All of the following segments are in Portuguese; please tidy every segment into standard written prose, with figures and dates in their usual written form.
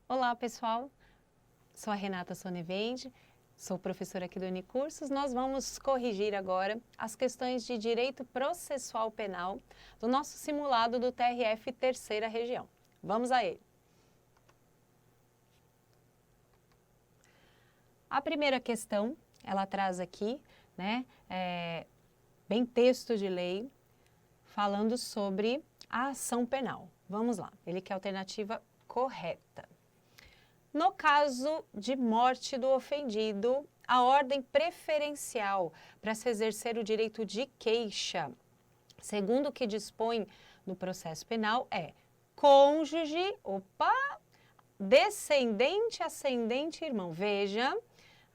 Olá, pessoal. Sou a Renata Sonevende, sou professora aqui do Unicursos. Nós vamos corrigir agora as questões de direito processual penal do nosso simulado do TRF Terceira Região. Vamos a ele. A primeira questão, ela traz aqui, bem texto de lei, falando sobre a ação penal. Vamos lá, ele quer a alternativa correta. No caso de morte do ofendido, a ordem preferencial para se exercer o direito de queixa, segundo o que dispõe no processo penal, é cônjuge, descendente, ascendente, irmão. Veja,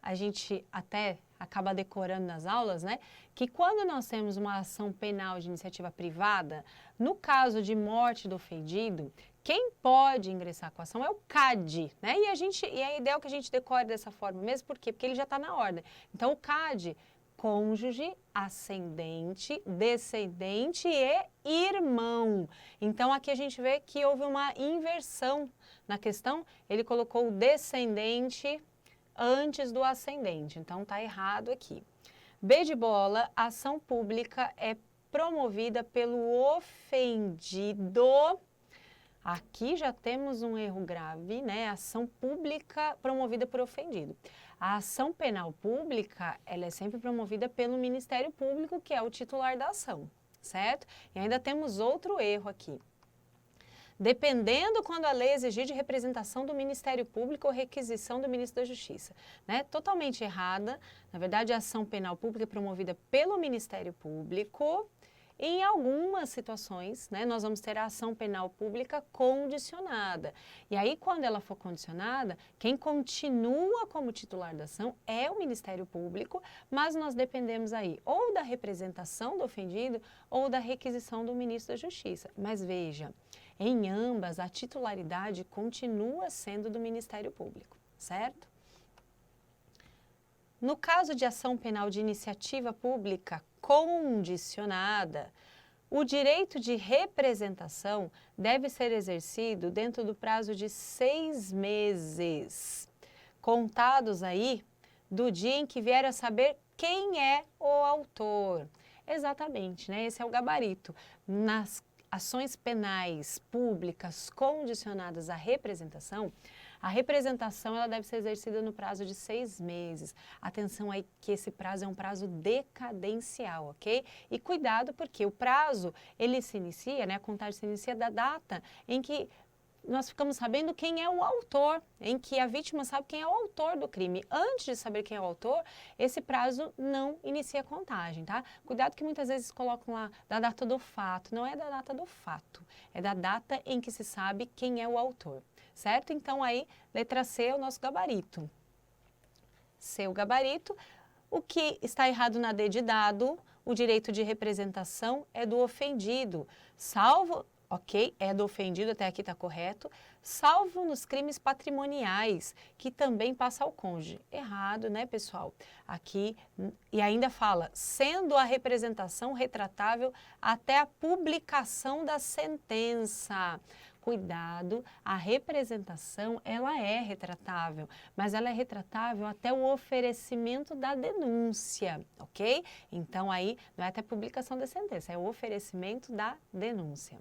a gente até acaba decorando nas aulas, né? Que quando nós temos uma ação penal de iniciativa privada, no caso de morte do ofendido, quem pode ingressar com a ação é o CAD, né? E a ideia é que a gente decore dessa forma mesmo, por quê? Porque ele já está na ordem. Então, o CAD, cônjuge, ascendente, descendente e irmão. Então, aqui a gente vê que houve uma inversão na questão. Ele colocou o descendente antes do ascendente, então tá errado aqui. B de bola, a ação pública é promovida pelo ofendido. Aqui já temos um erro grave, né? Ação pública promovida por ofendido. A ação penal pública, ela é sempre promovida pelo Ministério Público, que é o titular da ação, certo? E ainda temos outro erro aqui. Dependendo quando a lei exigir de representação do Ministério Público ou requisição do Ministro da Justiça. Né? Totalmente errada. Na verdade, a ação penal pública é promovida pelo Ministério Público. Em algumas situações, né, nós vamos ter a ação penal pública condicionada. E aí, quando ela for condicionada, quem continua como titular da ação é o Ministério Público, mas nós dependemos aí ou da representação do ofendido ou da requisição do Ministro da Justiça. Mas veja, em ambas, a titularidade continua sendo do Ministério Público, certo? No caso de ação penal de iniciativa pública condicionada, o direito de representação deve ser exercido dentro do prazo de 6 meses, contados aí do dia em que vier a saber quem é o autor. Exatamente, né? Esse é o gabarito. Nas ações penais públicas condicionadas à representação, a representação ela deve ser exercida no prazo de 6 meses. Atenção aí que esse prazo é um prazo decadencial, ok? E cuidado porque o prazo, ele se inicia, né, a contagem se inicia da data em que nós ficamos sabendo quem é o autor, em que a vítima sabe quem é o autor do crime. Antes de saber quem é o autor, esse prazo não inicia a contagem, tá? Cuidado que muitas vezes colocam lá da data do fato. Não é da data do fato, é da data em que se sabe quem é o autor, certo? Então aí, letra C é o nosso gabarito. C, o gabarito. O que está errado na D de dado, o direito de representação é do ofendido, salvo... Ok, é do ofendido, até aqui está correto, salvo nos crimes patrimoniais, que também passa ao cônjuge. Errado, né, pessoal? Aqui, e ainda fala, sendo a representação retratável até a publicação da sentença. Cuidado, a representação, ela é retratável, mas ela é retratável até o oferecimento da denúncia, ok? Então, aí, não é até a publicação da sentença, é o oferecimento da denúncia.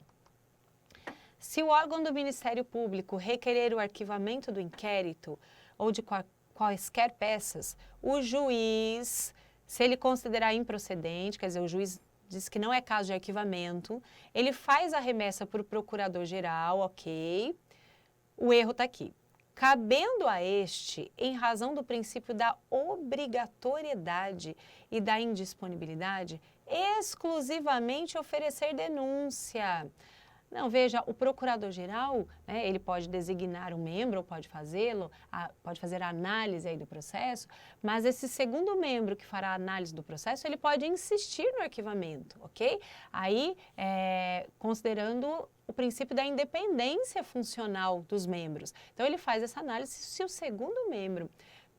Se o órgão do Ministério Público requerer o arquivamento do inquérito ou de quaisquer peças, o juiz, se ele considerar improcedente, quer dizer, o juiz diz que não é caso de arquivamento, ele faz a remessa para o procurador-geral, ok? O erro está aqui. Cabendo a este, em razão do princípio da obrigatoriedade e da indisponibilidade, exclusivamente oferecer denúncia. Não, veja, o procurador-geral, né, ele pode designar um membro, ou pode fazê-lo, pode fazer a análise aí do processo, mas esse segundo membro que fará a análise do processo, ele pode insistir no arquivamento, ok? Aí, considerando o princípio da independência funcional dos membros. Então, ele faz essa análise. Se o segundo membro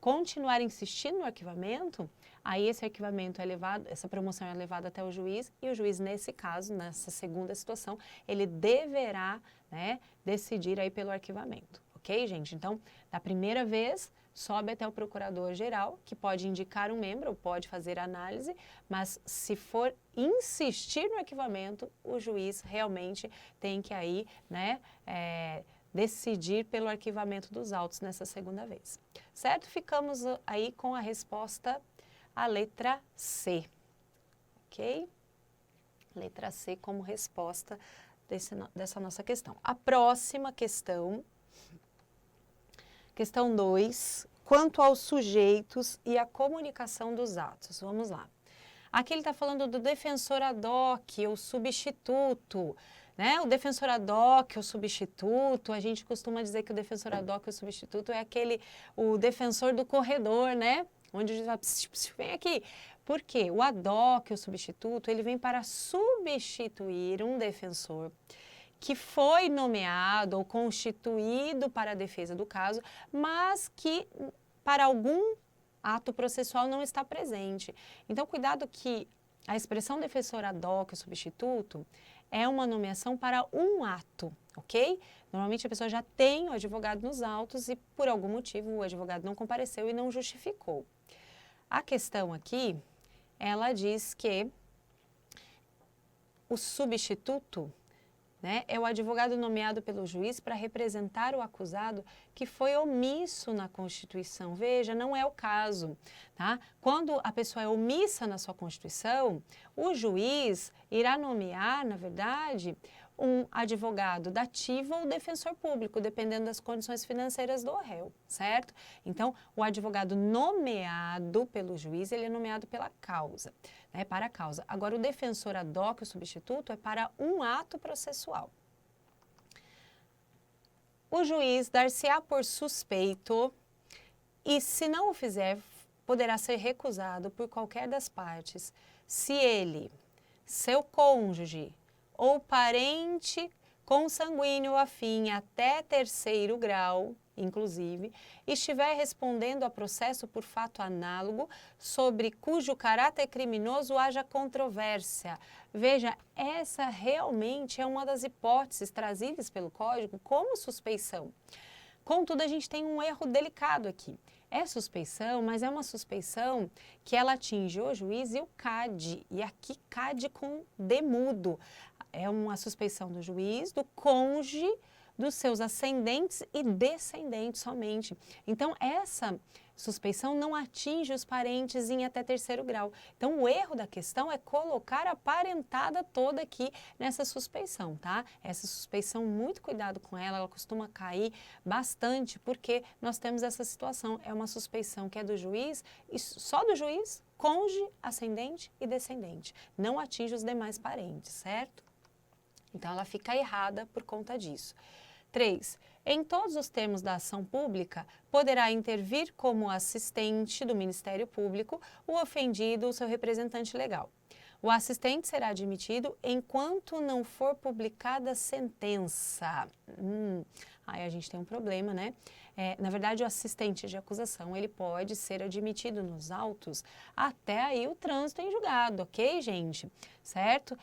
continuar insistindo no arquivamento, aí esse arquivamento é levado, essa promoção é levada até o juiz e o juiz, nesse caso, nessa segunda situação, ele deverá, né, decidir aí pelo arquivamento, ok, gente? Então, da primeira vez, sobe até o procurador-geral, que pode indicar um membro, ou pode fazer análise, mas se for insistir no arquivamento, o juiz realmente tem que aí, né, decidir pelo arquivamento dos autos nessa segunda vez. Certo? Ficamos aí com a resposta à letra C, ok? Letra C como resposta dessa nossa questão. A próxima questão, questão 2, quanto aos sujeitos e a comunicação dos atos. Vamos lá. Aqui ele está falando do defensor ad hoc, ou substituto, né? O defensor ad hoc, o substituto, a gente costuma dizer que o defensor ad hoc, o substituto, é o defensor do corredor, né? Onde a gente fala, vem aqui. Por quê? O ad hoc, o substituto, ele vem para substituir um defensor que foi nomeado ou constituído para a defesa do caso, mas que para algum ato processual não está presente. Então, cuidado que a expressão defensor ad hoc, o substituto, é uma nomeação para um ato, ok? Normalmente a pessoa já tem o advogado nos autos e por algum motivo o advogado não compareceu e não justificou. A questão aqui, ela diz que o substituto, né, é o advogado nomeado pelo juiz para representar o acusado que foi omisso na Constituição. Veja, não é o caso, tá? Quando a pessoa é omissa na sua Constituição, o juiz irá nomear, na verdade, um advogado dativo ou defensor público, dependendo das condições financeiras do réu, certo? Então, o advogado nomeado pelo juiz, ele é nomeado pela causa, né, para a causa. Agora, o defensor ad hoc, o substituto, é para um ato processual. O juiz dar-se-á por suspeito e, se não o fizer, poderá ser recusado por qualquer das partes, se ele, seu cônjuge ou parente consanguíneo afim até terceiro grau, inclusive, estiver respondendo a processo por fato análogo sobre cujo caráter criminoso haja controvérsia. Veja, essa realmente é uma das hipóteses trazidas pelo Código como suspeição. Contudo, a gente tem um erro delicado aqui. É suspeição, mas é uma suspeição que ela atinge o juiz e o CAD, e aqui CAD com D mudo. É uma suspeição do juiz, do cônjuge, dos seus ascendentes e descendentes somente. Então, essa suspeição não atinge os parentes em até terceiro grau. Então, o erro da questão é colocar a parentada toda aqui nessa suspeição, tá? Essa suspeição, muito cuidado com ela, ela costuma cair bastante, porque nós temos essa situação, é uma suspeição que é do juiz, e só do juiz, cônjuge, ascendente e descendente. Não atinge os demais parentes, certo? Então, ela fica errada por conta disso. 3. Em todos os termos da ação pública, poderá intervir como assistente do Ministério Público o ofendido ou seu representante legal. O assistente será admitido enquanto não for publicada a sentença. Aí a gente tem um problema, né? Na verdade, o assistente de acusação, ele pode ser admitido nos autos até aí o trânsito em julgado, ok, gente? Certo?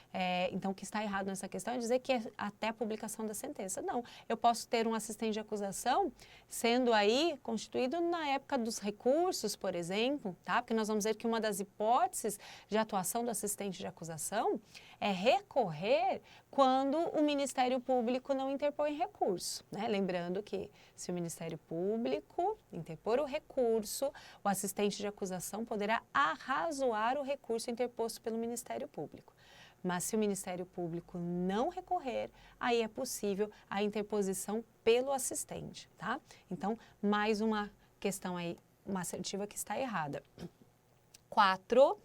Então, o que está errado nessa questão é dizer que é até a publicação da sentença. Não, eu posso ter um assistente de acusação sendo aí constituído na época dos recursos, por exemplo, tá? Porque nós vamos ver que uma das hipóteses de atuação do assistente de acusação é recorrer quando o Ministério Público não interpõe recurso, né? Lembrando que se o Ministério Público interpor o recurso, o assistente de acusação poderá arrazoar o recurso interposto pelo Ministério Público. Mas se o Ministério Público não recorrer, aí é possível a interposição pelo assistente, tá? Então, mais uma questão aí, uma assertiva que está errada. 4.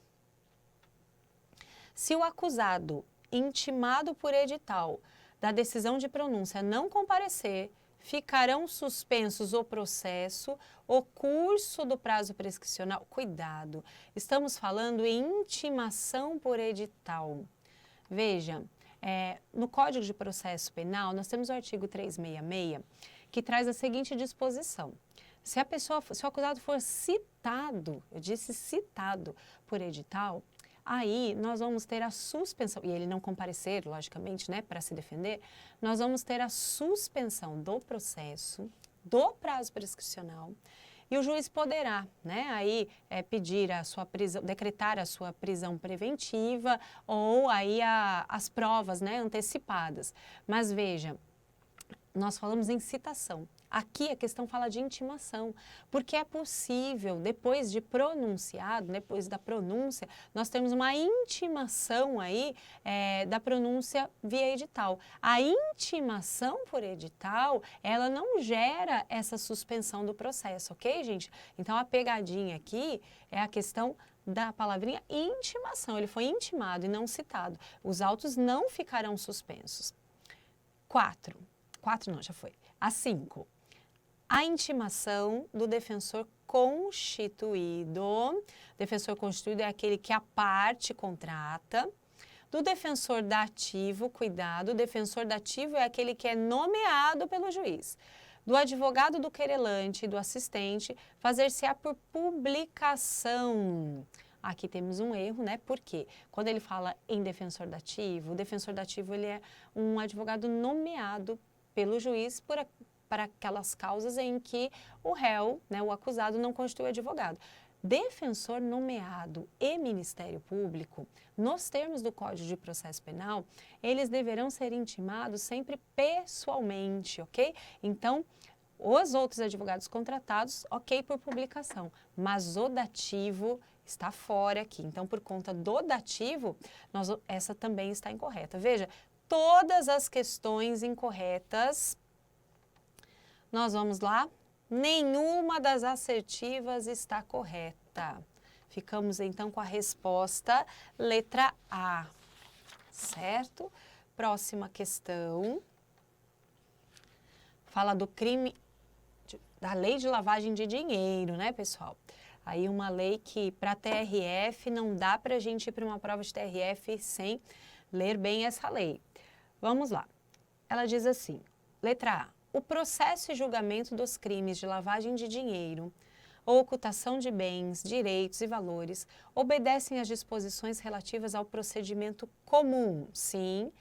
Se o acusado, intimado por edital da decisão de pronúncia, não comparecer, ficarão suspensos o processo, o curso do prazo prescricional. Cuidado, estamos falando em intimação por edital. Veja, no Código de Processo Penal, nós temos o artigo 366, que traz a seguinte disposição. Se o acusado for citado, eu disse citado por edital, aí nós vamos ter a suspensão, e ele não comparecer, logicamente, né, para se defender, nós vamos ter a suspensão do processo, do prazo prescricional. E o juiz poderá, né, aí pedir a sua prisão, decretar a sua prisão preventiva ou aí as provas, né, antecipadas. Mas veja, nós falamos em citação. Aqui a questão fala de intimação, porque é possível, depois de pronunciado, depois da pronúncia, nós temos uma intimação aí da pronúncia via edital. A intimação por edital, ela não gera essa suspensão do processo, ok, gente? Então a pegadinha aqui é a questão da palavrinha intimação. Ele foi intimado e não citado. Os autos não ficarão suspensos. 4 não, já foi. A 5. A intimação do defensor constituído. Defensor constituído é aquele que a parte contrata. Do defensor dativo, cuidado, o defensor dativo é aquele que é nomeado pelo juiz. Do advogado do querelante e do assistente, fazer-se-á por publicação. Aqui temos um erro, né? Porque quando ele fala em defensor dativo, o defensor dativo ele é um advogado nomeado pelo juiz para aquelas causas em que o réu, né, o acusado, não constitui advogado. Defensor nomeado e Ministério Público, nos termos do Código de Processo Penal, eles deverão ser intimados sempre pessoalmente, ok? Então, os outros advogados contratados, ok por publicação, mas o dativo está fora aqui. Então, por conta do dativo, essa também está incorreta. Veja, todas as questões incorretas, nós vamos lá, nenhuma das assertivas está correta. Ficamos então com a resposta letra A, certo? Próxima questão, fala do crime, da lei de lavagem de dinheiro, né, pessoal? Aí uma lei que para TRF não dá para a gente ir para uma prova de TRF sem ler bem essa lei. Vamos lá. Ela diz assim, letra A. O processo e julgamento dos crimes de lavagem de dinheiro ou ocultação de bens, direitos e valores obedecem às disposições relativas ao procedimento comum, sim.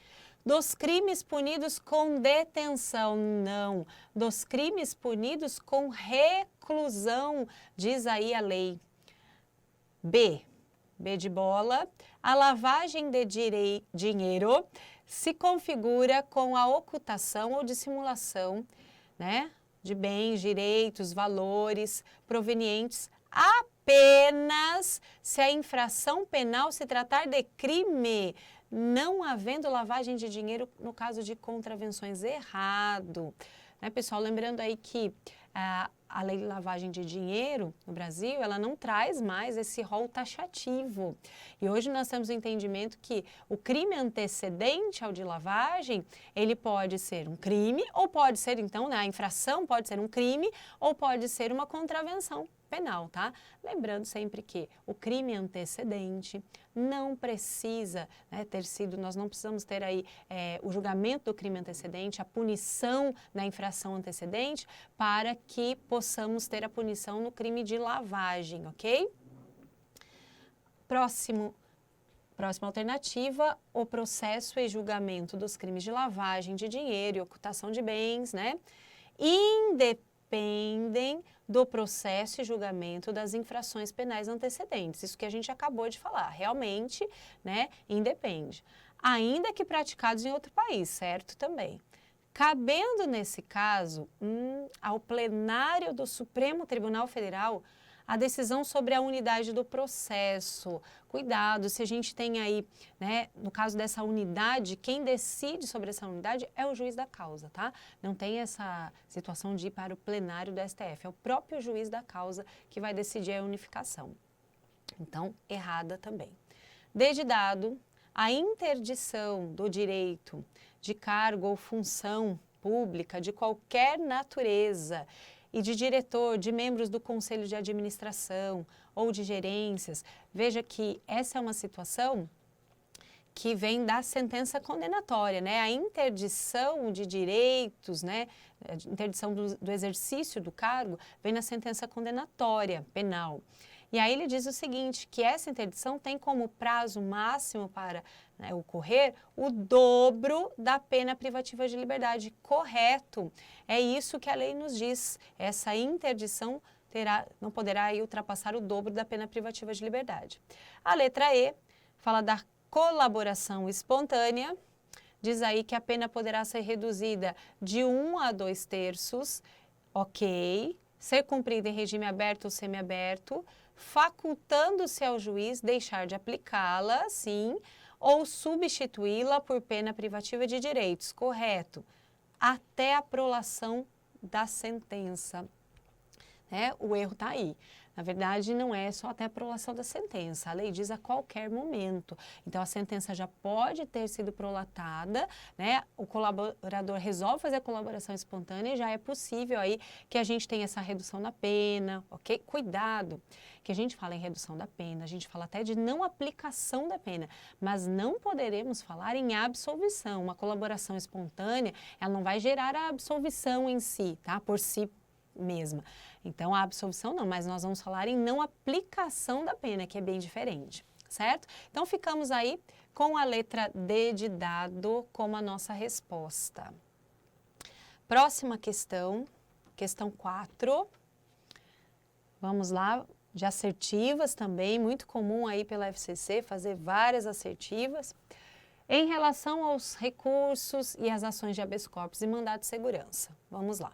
Dos crimes punidos com detenção, não. Dos crimes punidos com reclusão, diz aí a lei. B de bola, a lavagem de dinheiro se configura com a ocultação ou dissimulação, né, de bens, direitos, valores provenientes apenas se a infração penal se tratar de crime, não havendo lavagem de dinheiro no caso de contravenções. Errado. Né, pessoal? Lembrando aí que a lei de lavagem de dinheiro no Brasil, ela não traz mais esse rol taxativo. E hoje nós temos o entendimento que o crime antecedente ao de lavagem, ele pode ser um crime ou pode ser, então, né, a infração pode ser um crime ou pode ser uma contravenção penal, tá? Lembrando sempre que o crime antecedente não precisa, né, ter sido, nós não precisamos ter aí o julgamento do crime antecedente, a punição da infração antecedente, para que possamos ter a punição no crime de lavagem, ok? Próxima alternativa, o processo e julgamento dos crimes de lavagem de dinheiro e ocultação de bens, né? Independem do processo e julgamento das infrações penais antecedentes. Isso que a gente acabou de falar, realmente, né, independe. Ainda que praticados em outro país, certo? Também. Cabendo, nesse caso, ao plenário do Supremo Tribunal Federal a decisão sobre a unidade do processo. Cuidado, se a gente tem aí, né, no caso dessa unidade, quem decide sobre essa unidade é o juiz da causa, tá? Não tem essa situação de ir para o plenário do STF, é o próprio juiz da causa que vai decidir a unificação. Então, errada também. Desde dado, a interdição do direito de cargo ou função pública de qualquer natureza e de diretor, de membros do conselho de administração ou de gerências. Veja que essa é uma situação que vem da sentença condenatória, né? A interdição de direitos, né? A interdição do exercício do cargo vem na sentença condenatória penal. E aí ele diz o seguinte, que essa interdição tem como prazo máximo para né, ocorrer o dobro da pena privativa de liberdade. Correto. É isso que a lei nos diz. Essa interdição não poderá aí ultrapassar o dobro da pena privativa de liberdade. A letra E fala da colaboração espontânea. Diz aí que a pena poderá ser reduzida de 1 a 2/3, ok, ser cumprida em regime aberto ou semiaberto, facultando-se ao juiz deixar de aplicá-la, sim, ou substituí-la por pena privativa de direitos, correto, até a prolação da sentença. O erro está aí. Na verdade, não é só até a prolação da sentença, a lei diz a qualquer momento. Então, a sentença já pode ter sido prolatada, né? O colaborador resolve fazer a colaboração espontânea e já é possível aí que a gente tenha essa redução da pena, ok? Cuidado, que a gente fala em redução da pena, a gente fala até de não aplicação da pena, mas não poderemos falar em absolvição. Uma colaboração espontânea, ela não vai gerar a absolvição em si, tá? Por si mesma. Então, a absolvição não, mas nós vamos falar em não aplicação da pena, que é bem diferente, certo? Então, ficamos aí com a letra D de dado como a nossa resposta. Próxima questão, questão 4. Vamos lá, de assertivas também, muito comum aí pela FCC fazer várias assertivas. Em relação aos recursos e as ações de habeas corpus e mandado de segurança. Vamos lá.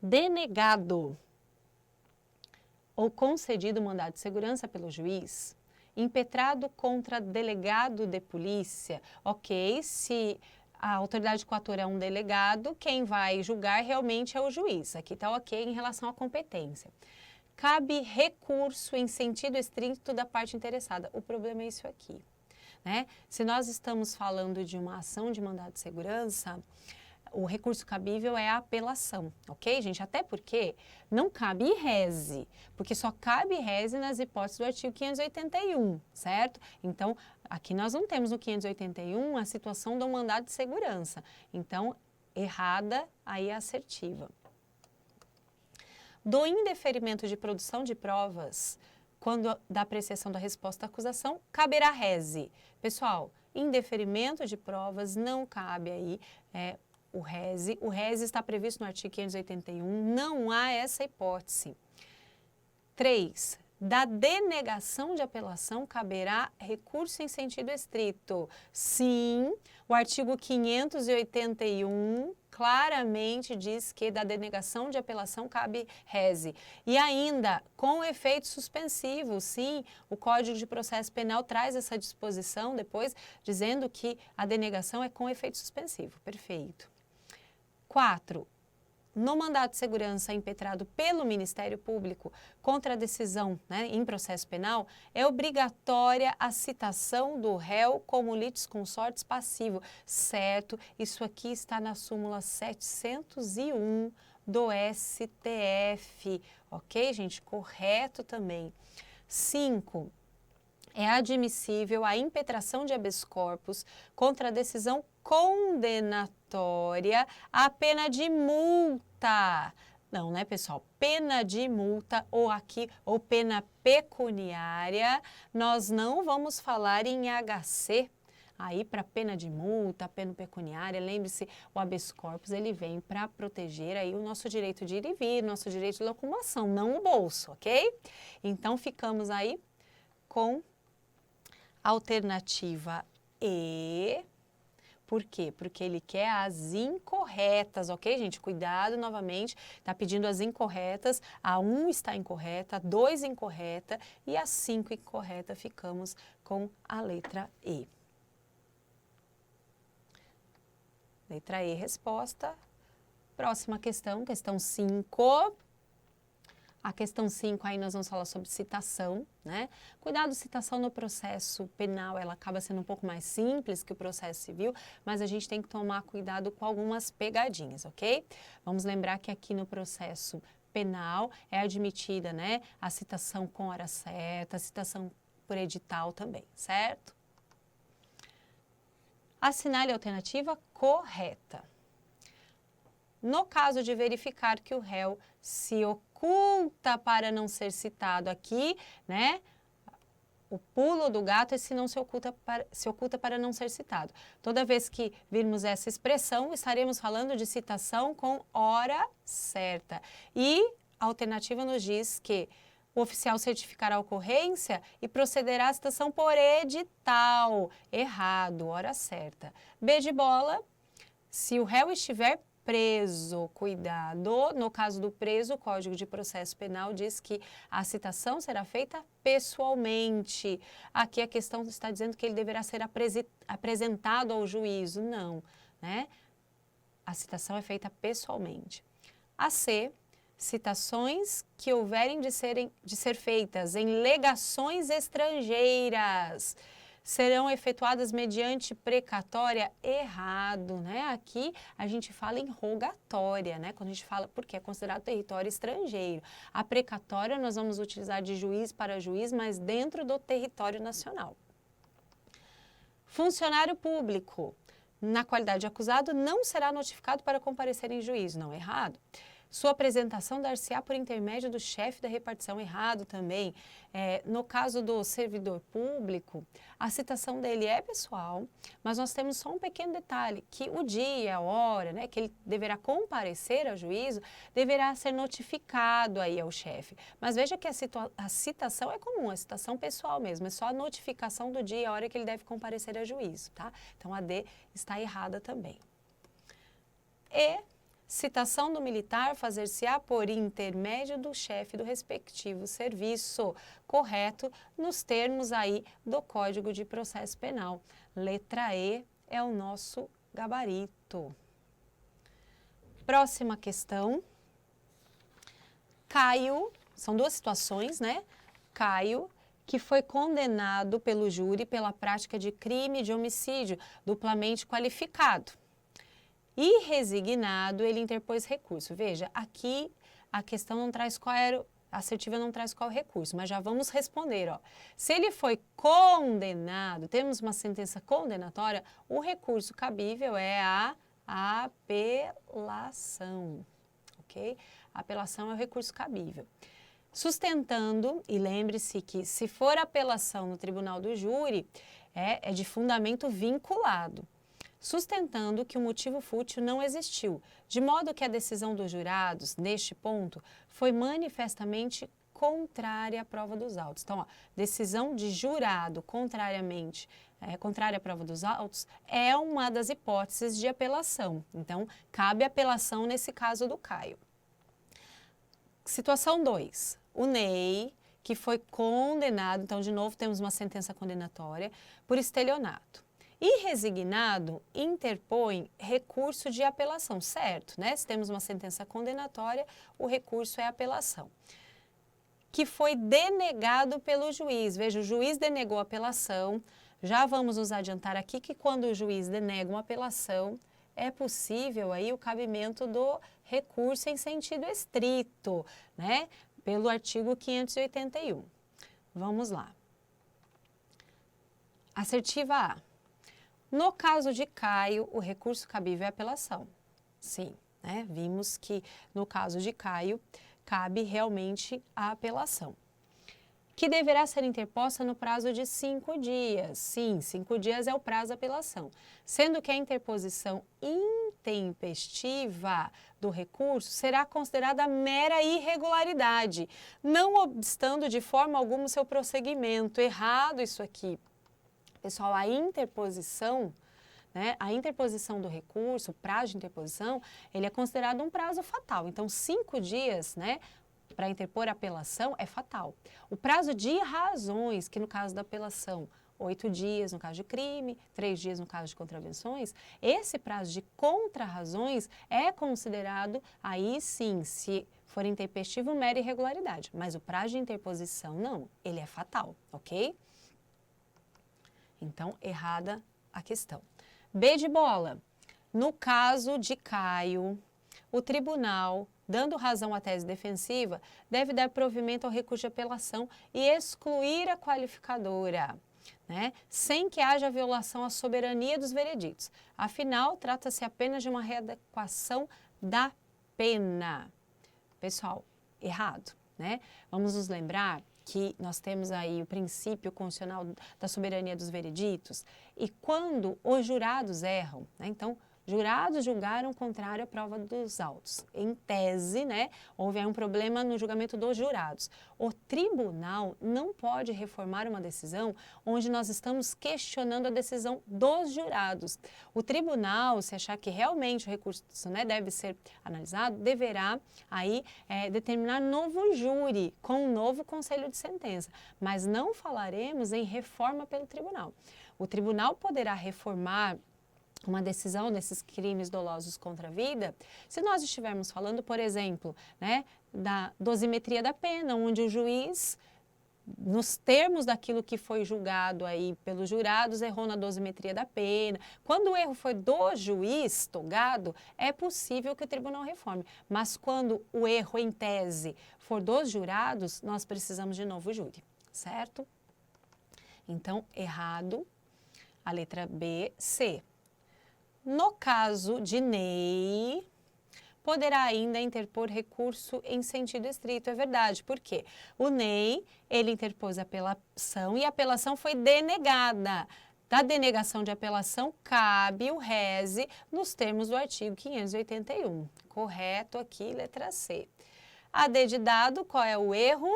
Denegado ou concedido mandado de segurança pelo juiz, impetrado contra delegado de polícia, ok, se a autoridade coatora é um delegado, quem vai julgar realmente é o juiz, aqui está ok em relação à competência. Cabe recurso em sentido estrito da parte interessada, o problema é isso aqui, né? Se nós estamos falando de uma ação de mandado de segurança, o recurso cabível é a apelação, ok, gente? Até porque não cabe reze, porque só cabe reze nas hipóteses do artigo 581, certo? Então, aqui nós não temos no 581 a situação do mandado de segurança. Então, errada aí a assertiva. Do indeferimento de produção de provas, quando da apreciação da resposta à acusação, caberá reze. Pessoal, indeferimento de provas não cabe aí, o reze está previsto no artigo 581, não há essa hipótese. 3. Da denegação de apelação caberá recurso em sentido estrito. Sim, o artigo 581 claramente diz que da denegação de apelação cabe reze. E ainda, com efeito suspensivo, sim, o Código de Processo Penal traz essa disposição depois, dizendo que a denegação é com efeito suspensivo. Perfeito. 4. No mandado de segurança impetrado pelo Ministério Público contra a decisão, em processo penal, é obrigatória a citação do réu como litisconsortes passivo. Certo, isso aqui está na súmula 701 do STF. Ok, gente? Correto também. 5. É admissível a impetração de habeas corpus contra a decisão condenatória a pena de multa. Não, né, pessoal? Pena de multa ou pena pecuniária, nós não vamos falar em HC. Aí, para pena de multa, pena pecuniária, lembre-se, o habeas corpus, ele vem para proteger aí o nosso direito de ir e vir, nosso direito de locomoção, não o bolso, ok? Então, ficamos aí com alternativa E. Por quê? Porque ele quer as incorretas, ok, gente? Cuidado novamente, está pedindo as incorretas, a 1 está incorreta, a 2 incorreta e a 5 incorreta, ficamos com a letra E. Letra E, resposta. Próxima questão, questão 5. A questão 5, aí nós vamos falar sobre citação, né? Cuidado, citação no processo penal, ela acaba sendo um pouco mais simples que o processo civil, mas a gente tem que tomar cuidado com algumas pegadinhas, ok? Vamos lembrar que aqui no processo penal é admitida, né, a citação com hora certa, a citação por edital também, certo? Assinale a alternativa correta. No caso de verificar que o réu se oculta para não ser citado aqui, né? o pulo do gato é se não se oculta para não ser citado. Toda vez que virmos essa expressão, estaremos falando de citação com hora certa. E a alternativa nos diz que o oficial certificará a ocorrência e procederá à citação por edital. Errado, hora certa. B de bola, se o réu estiver preso, cuidado, no caso do preso, o Código de Processo Penal diz que a citação será feita pessoalmente. Aqui a questão está dizendo que ele deverá ser apresentado ao juízo. Não, né? A citação é feita pessoalmente. A C, citações que houverem de ser feitas em legações estrangeiras serão efetuadas mediante precatória. Errado, né? Aqui a gente fala em rogatória, né? Quando a gente fala, porque é considerado território estrangeiro. A precatória nós vamos utilizar de juiz para juiz, mas dentro do território nacional. Funcionário público, na qualidade de acusado, não será notificado para comparecer em juízo. Não, errado. Sua apresentação dar-se-á por intermédio do chefe da repartição. Errado também. No caso do servidor público, a citação dele é pessoal, mas nós temos só um pequeno detalhe, que o dia, a hora, né, que ele deverá comparecer ao juízo, deverá ser notificado aí ao chefe. Mas veja que a citação é comum, a citação pessoal mesmo, é só a notificação do dia e a hora que ele deve comparecer ao juízo, tá? Então a D está errada também. E citação do militar fazer-se-á por intermédio do chefe do respectivo serviço. Correto nos termos aí do Código de Processo Penal. Letra E é o nosso gabarito. Próxima questão. Caio, são duas situações, né? Caio, que foi condenado pelo júri pela prática de crime de homicídio duplamente qualificado. E resignado, ele interpôs recurso. Veja, aqui a questão não traz qual era, a assertiva não traz qual recurso, mas já vamos responder, ó. Se ele foi condenado, temos uma sentença condenatória, o recurso cabível é a apelação, ok? A apelação é o recurso cabível. Sustentando, e lembre-se que se for apelação no tribunal do júri, é de fundamento vinculado. Sustentando que o motivo fútil não existiu, de modo que a decisão dos jurados, neste ponto, foi manifestamente contrária à prova dos autos. Então, ó, decisão de jurado contrária à prova dos autos é uma das hipóteses de apelação. Então, cabe apelação nesse caso do Caio. Situação 2. O Ney, que foi condenado, então, de novo, temos uma sentença condenatória, por estelionato. E resignado, interpõe recurso de apelação, certo, né? Se temos uma sentença condenatória, o recurso é apelação. Que foi denegado pelo juiz. Veja, o juiz denegou a apelação. Já vamos nos adiantar aqui que quando o juiz denega uma apelação, é possível aí o cabimento do recurso em sentido estrito, né? Pelo artigo 581. Vamos lá. Assertiva A. No caso de Caio, o recurso cabível é apelação. Sim, né? Vimos que no caso de Caio, cabe realmente a apelação. Que deverá ser interposta no prazo de 5 dias. Sim, 5 dias é o prazo da apelação. Sendo que a interposição intempestiva do recurso será considerada mera irregularidade, não obstando de forma alguma o seu prosseguimento. Errado isso aqui. Pessoal, a interposição, né, a interposição do recurso, o prazo de interposição, ele é considerado um prazo fatal. Então, 5 dias, né, para interpor a apelação é fatal. O prazo de razões, que no caso da apelação, 8 dias no caso de crime, 3 dias no caso de contravenções, esse prazo de contrarrazões é considerado, aí sim, se for intempestivo, mera irregularidade. Mas o prazo de interposição, não, ele é fatal, ok? Então, errada a questão. B de bola. No caso de Caio, o tribunal, dando razão à tese defensiva, deve dar provimento ao recurso de apelação e excluir a qualificadora, né? Sem que haja violação à soberania dos vereditos. Afinal, trata-se apenas de uma readequação da pena. Pessoal, errado, né? Vamos nos lembrar que nós temos aí o princípio constitucional da soberania dos vereditos, e quando os jurados erram, né, então, jurados julgaram contrário à prova dos autos. Em tese, né, houve aí um problema no julgamento dos jurados. O tribunal não pode reformar uma decisão onde nós estamos questionando a decisão dos jurados. O tribunal, se achar que realmente o recurso, né, deve ser analisado, deverá aí determinar novo júri com um novo conselho de sentença. Mas não falaremos em reforma pelo tribunal. O tribunal poderá reformar uma decisão desses crimes dolosos contra a vida, se nós estivermos falando, por exemplo, né, da dosimetria da pena, onde o juiz, nos termos daquilo que foi julgado aí pelos jurados, errou na dosimetria da pena. Quando o erro foi do juiz togado, é possível que o tribunal reforme. Mas quando o erro, em tese, for dos jurados, nós precisamos de novo júri, certo? Então, errado, a letra B, C. No caso de Ney, poderá ainda interpor recurso em sentido estrito. É verdade, por quê? O Ney, ele interpôs apelação e a apelação foi denegada. Da denegação de apelação, cabe o rese nos termos do artigo 581. Correto aqui, letra C. A D de dado, qual é o erro?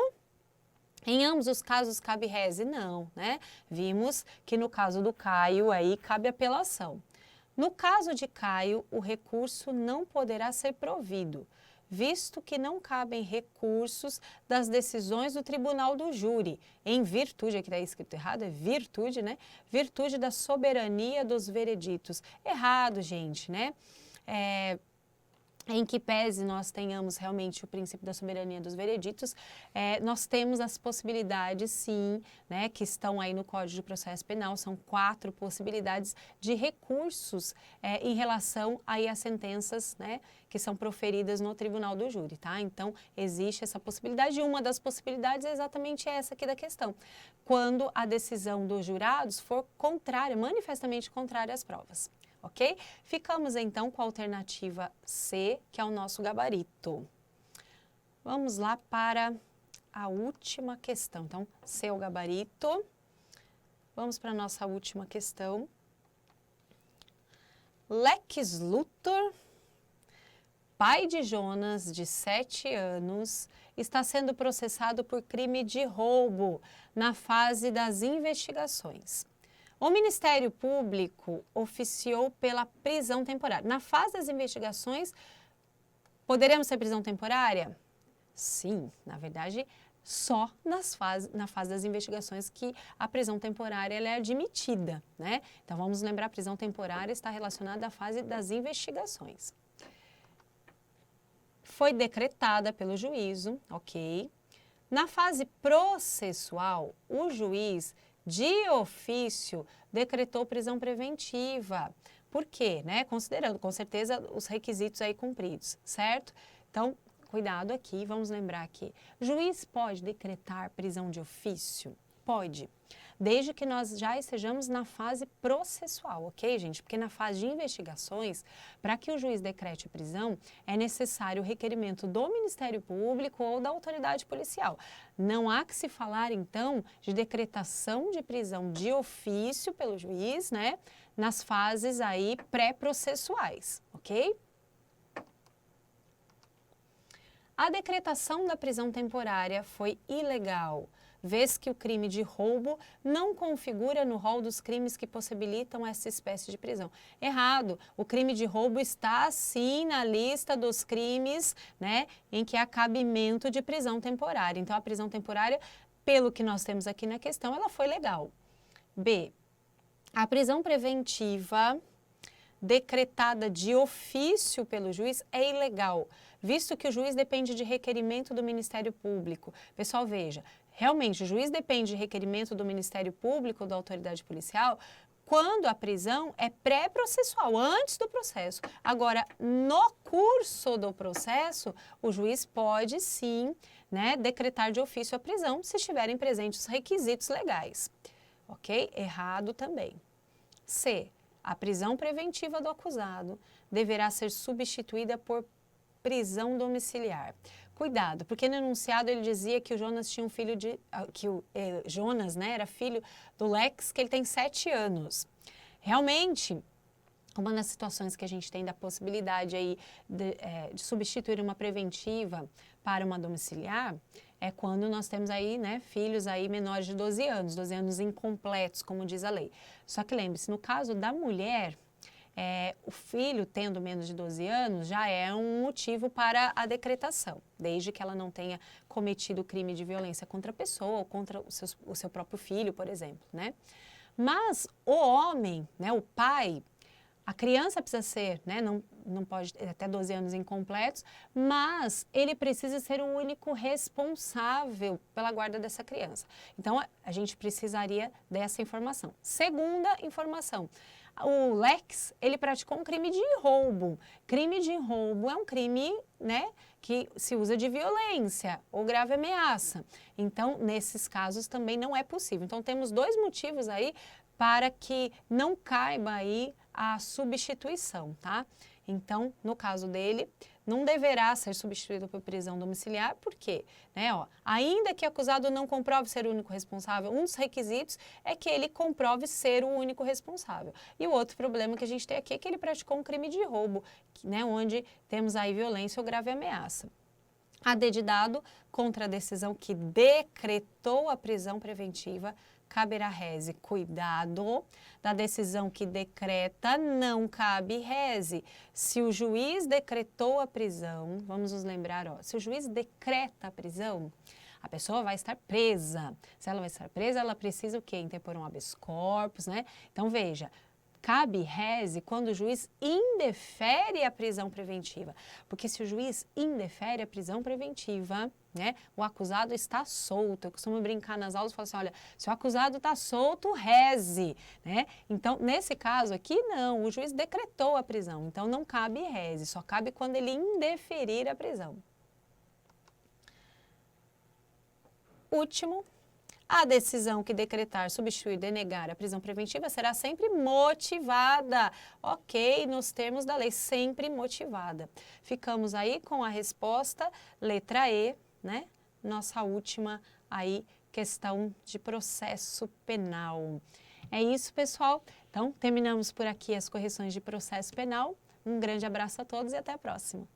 Em ambos os casos cabe rese? Não, né? Vimos que no caso do Caio, aí cabe apelação. No caso de Caio, o recurso não poderá ser provido, visto que não cabem recursos das decisões do tribunal do júri, em virtude, aqui está escrito errado, é virtude, né? Virtude da soberania dos vereditos. Errado, gente, né? Em que pese nós tenhamos realmente o princípio da soberania dos vereditos, nós temos as possibilidades, sim, né, que estão aí no Código de Processo Penal, são 4 possibilidades de recursos em relação aí às sentenças, né, que são proferidas no Tribunal do Júri, tá? Então, existe essa possibilidade, e uma das possibilidades é exatamente essa aqui da questão, quando a decisão dos jurados for contrária, manifestamente contrária às provas. Ok? Ficamos então com a alternativa C, que é o nosso gabarito. Vamos lá para a última questão. Então, C é o gabarito. Vamos para a nossa última questão. Lex Luthor, pai de Jonas, de 7 anos, está sendo processado por crime de roubo na fase das investigações. O Ministério Público oficiou pela prisão temporária. Na fase das investigações, poderemos ter prisão temporária? Sim, na verdade, só na fase das investigações que a prisão temporária ela é admitida, né? Então, vamos lembrar, a prisão temporária está relacionada à fase das investigações. Foi decretada pelo juízo, ok? Na fase processual, o juiz de ofício decretou prisão preventiva. Por quê? Né? Considerando, com certeza, os requisitos aí cumpridos, certo? Então, cuidado aqui, vamos lembrar que juiz pode decretar prisão de ofício? Pode, desde que nós já estejamos na fase processual, ok, gente? Porque na fase de investigações, para que o juiz decrete prisão, é necessário o requerimento do Ministério Público ou da autoridade policial. Não há que se falar, então, de decretação de prisão de ofício pelo juiz, né? Nas fases aí pré-processuais, ok? A decretação da prisão temporária foi ilegal, vez que o crime de roubo não configura no rol dos crimes que possibilitam essa espécie de prisão. Errado, o crime de roubo está sim na lista dos crimes, né, em que há cabimento de prisão temporária. Então, a prisão temporária, pelo que nós temos aqui na questão, ela foi legal. B, a prisão preventiva decretada de ofício pelo juiz é ilegal, visto que o juiz depende de requerimento do Ministério Público. Pessoal, veja, realmente o juiz depende de requerimento do Ministério Público ou da autoridade policial quando a prisão é pré-processual, antes do processo. Agora, no curso do processo, o juiz pode sim, né, decretar de ofício a prisão se estiverem presentes os requisitos legais. Ok? Errado também. C. A prisão preventiva do acusado deverá ser substituída por prisão domiciliar. cuidado, porque no enunciado ele dizia que o Jonas tinha um filho Jonas, né, era filho do Lex, que ele tem 7 anos. Realmente, uma das situações que a gente tem da possibilidade aí de substituir uma preventiva para uma domiciliar é quando nós temos aí, né, filhos aí menores de 12 anos incompletos, como diz a lei. Só que lembre-se, no caso da mulher, o filho tendo menos de 12 anos já é um motivo para a decretação, desde que ela não tenha cometido crime de violência contra a pessoa ou contra o seu próprio filho, por exemplo, né? Mas o homem, né, o pai, a criança precisa ser, né, não pode ter até 12 anos incompletos, mas ele precisa ser o único responsável pela guarda dessa criança. Então, a gente precisaria dessa informação. Segunda informação, o Lex, ele praticou um crime de roubo. Crime de roubo é um crime, né, que se usa de violência ou grave ameaça. Então, nesses casos também não é possível. Então, temos 2 motivos aí para que não caiba aí a substituição, tá? Então, no caso dele, não deverá ser substituído por prisão domiciliar, por quê? Né, ainda que o acusado não comprove ser o único responsável, um dos requisitos é que ele comprove ser o único responsável. E o outro problema que a gente tem aqui é que ele praticou um crime de roubo, né, onde temos aí violência ou grave ameaça. Adedidado contra a decisão que decretou a prisão preventiva, caberá reze. Cuidado, da decisão que decreta não cabe reze. Se o juiz decretou a prisão, vamos nos lembrar, se o juiz decreta a prisão, a pessoa vai estar presa. Se ela vai estar presa, ela precisa o quê? Interpor um habeas corpus, né? Então, veja, cabe reze quando o juiz indefere a prisão preventiva. Porque se o juiz indefere a prisão preventiva, né, o acusado está solto. Eu costumo brincar nas aulas e falar assim, olha, se o acusado está solto, reze. Né? Então, nesse caso aqui, não, o juiz decretou a prisão. Então, não cabe reze, só cabe quando ele indeferir a prisão. Último. A decisão que decretar, substituir, denegar a prisão preventiva será sempre motivada. Ok, nos termos da lei, sempre motivada. Ficamos aí com a resposta, letra E, né? Nossa última aí questão de processo penal. É isso, pessoal. Então, terminamos por aqui as correções de processo penal. Um grande abraço a todos e até a próxima.